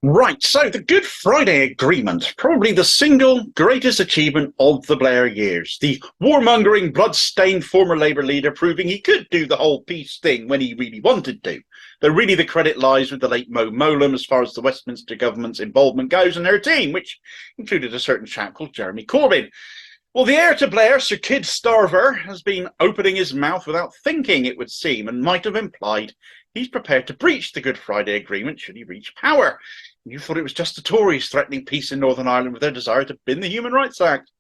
Right, so the Good Friday Agreement, probably the single greatest achievement of the Blair years. The warmongering, blood-stained former Labour leader proving he could do the whole peace thing when he really wanted to. Though really the credit lies with the late Mo Mowlam as far as the Westminster government's involvement goes and her team, which included a certain chap called Jeremy Corbyn. Well, the heir to Blair, Sir Kid Starver, has been opening his mouth without thinking, it would seem, and might have implied he's prepared to breach the Good Friday Agreement should he reach power. You thought it was just the Tories threatening peace in Northern Ireland with their desire to bin the Human Rights Act.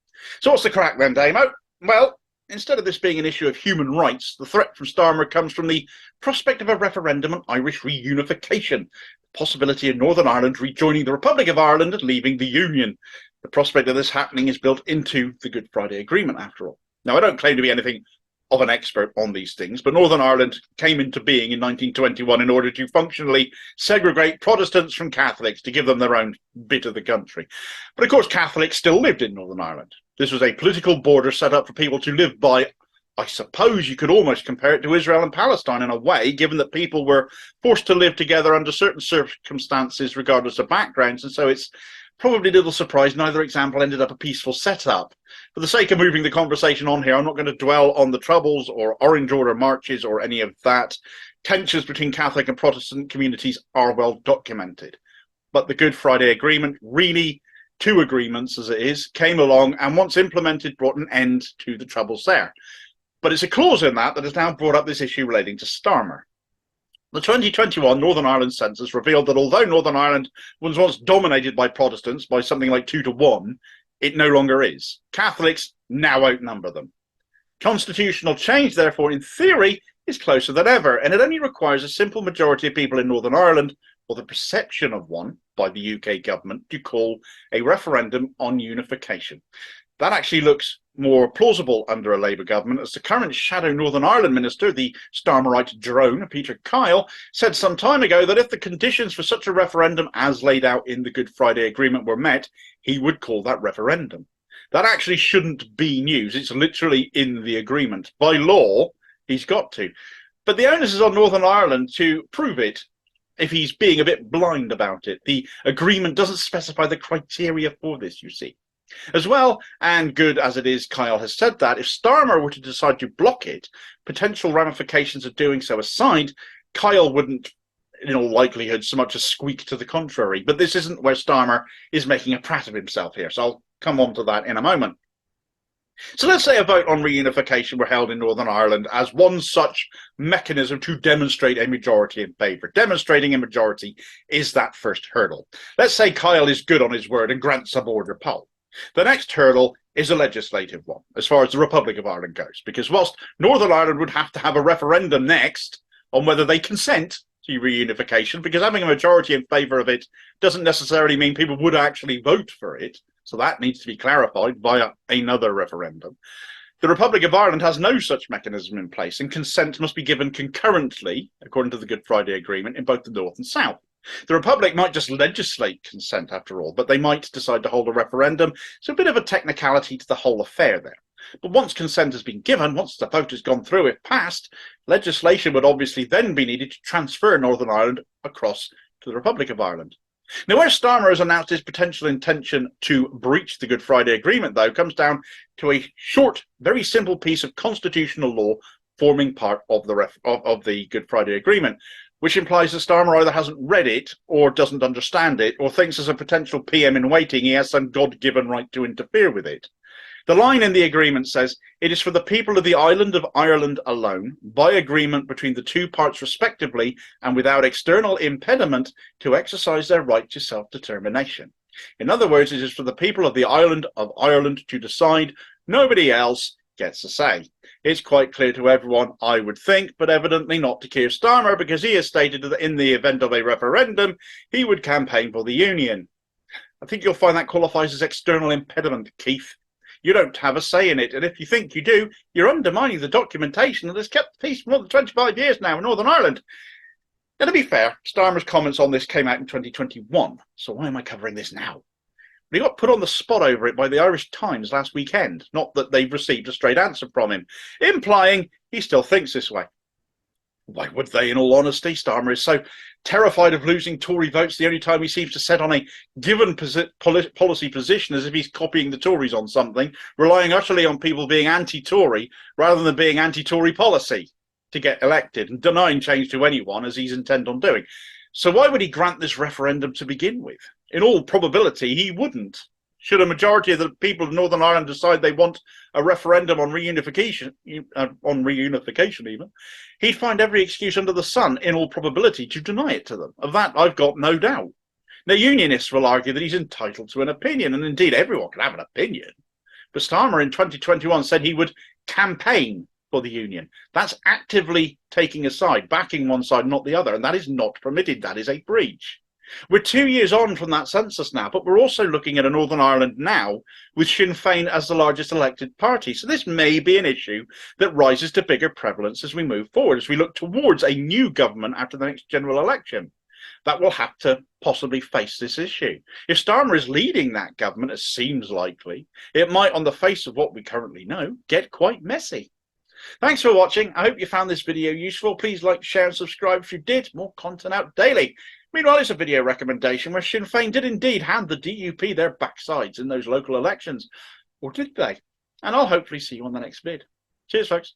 So what's the crack then, Damo? Well, instead of this being an issue of human rights, the threat from Starmer comes from the prospect of a referendum on Irish reunification, the possibility of Northern Ireland rejoining the Republic of Ireland and leaving the Union. The prospect of this happening is built into the Good Friday Agreement, after all. Now, I don't claim to be anything of an expert on these things, but Northern Ireland came into being in 1921 in order to functionally segregate Protestants from Catholics to give them their own bit of the country. But of course, Catholics still lived in Northern Ireland. This was a political border set up for people to live by. I suppose you could almost compare it to Israel and Palestine in a way, given that people were forced to live together under certain circumstances regardless of backgrounds, and so it's probably little surprise neither example ended up a peaceful setup. For the sake of moving the conversation on here, I'm not going to dwell on the troubles or Orange Order marches or any of that. Tensions between Catholic and Protestant communities are well documented. But the Good Friday Agreement, really two agreements as it is, came along and once implemented brought an end to the troubles there. But it's a clause in that has now brought up this issue relating to Starmer. The 2021 Northern Ireland census revealed that although Northern Ireland was once dominated by Protestants by something like 2-1, it no longer is. Catholics now outnumber them. Constitutional change, therefore, in theory, is closer than ever, and it only requires a simple majority of people in Northern Ireland, or the perception of one by the UK government, to call a referendum on unification. That actually looks more plausible under a Labour government, as the current shadow Northern Ireland minister, the Starmerite drone, Peter Kyle, said some time ago that if the conditions for such a referendum as laid out in the Good Friday Agreement were met, he would call that referendum. That actually shouldn't be news. It's literally in the agreement. By law, he's got to. But the onus is on Northern Ireland to prove it if he's being a bit blind about it. The agreement doesn't specify the criteria for this, you see. As well, and good as it is, Kyle has said that, if Starmer were to decide to block it, potential ramifications of doing so aside, Kyle wouldn't, in all likelihood, so much as squeak to the contrary. But this isn't where Starmer is making a prat of himself here, so I'll come on to that in a moment. So let's say a vote on reunification were held in Northern Ireland as one such mechanism to demonstrate a majority in favour. Demonstrating a majority is that first hurdle. Let's say Kyle is good on his word and grants a border poll. The next hurdle is a legislative one, as far as the Republic of Ireland goes, because whilst Northern Ireland would have to have a referendum next on whether they consent to reunification, because having a majority in favour of it doesn't necessarily mean people would actually vote for it, so that needs to be clarified via another referendum. The Republic of Ireland has no such mechanism in place, and consent must be given concurrently, according to the Good Friday Agreement, in both the North and South. The Republic might just legislate consent after all, but they might decide to hold a referendum, so a bit of a technicality to the whole affair there. But once consent has been given, once the vote has gone through, if passed, legislation would obviously then be needed to transfer Northern Ireland across to the Republic of Ireland. Now, where Starmer has announced his potential intention to breach the Good Friday Agreement, though, comes down to a short, very simple piece of constitutional law forming part of the Good Friday Agreement, which implies that Starmer either hasn't read it or doesn't understand it, or thinks as a potential PM in waiting he has some God-given right to interfere with it. The line in the agreement says, "It is for the people of the island of Ireland alone, by agreement between the two parts respectively, and without external impediment, to exercise their right to self-determination." In other words, it is for the people of the island of Ireland to decide. Nobody else gets a say. It's quite clear to everyone, I would think, but evidently not to Keir Starmer, because he has stated that in the event of a referendum, he would campaign for the Union. I think you'll find that qualifies as external impediment, Keith. You don't have a say in it, and if you think you do, you're undermining the documentation that has kept the peace for more than 25 years now in Northern Ireland. Now, to be fair, Starmer's comments on this came out in 2021, so why am I covering this now? He got put on the spot over it by the Irish Times last weekend, not that they've received a straight answer from him, implying he still thinks this way. Why would they, in all honesty? Starmer is so terrified of losing Tory votes the only time he seems to set on a given policy position as if he's copying the Tories on something, relying utterly on people being anti-Tory rather than being anti-Tory policy to get elected, and denying change to anyone as he's intent on doing. So why would he grant this referendum to begin with? In all probability, he wouldn't. Should a majority of the people of Northern Ireland decide they want a referendum on reunification even, he'd find every excuse under the sun, in all probability, to deny it to them. Of that, I've got no doubt. Now, unionists will argue that he's entitled to an opinion, and indeed everyone can have an opinion. But Starmer in 2021 said he would campaign for the union. That's actively taking a side, backing one side, not the other, and that is not permitted. That is a breach. We're 2 years on from that census now, but we're also looking at a Northern Ireland now with Sinn Féin as the largest elected party. So this may be an issue that rises to bigger prevalence as we move forward, as we look towards a new government after the next general election that will have to possibly face this issue. If Starmer is leading that government, as seems likely, it might, on the face of what we currently know, get quite messy. Thanks for watching. I hope you found this video useful. Please like, share and subscribe if you did. More content out daily. Meanwhile, it's a video recommendation where Sinn Féin did indeed hand the DUP their backsides in those local elections. Or did they? And I'll hopefully see you on the next vid. Cheers, folks.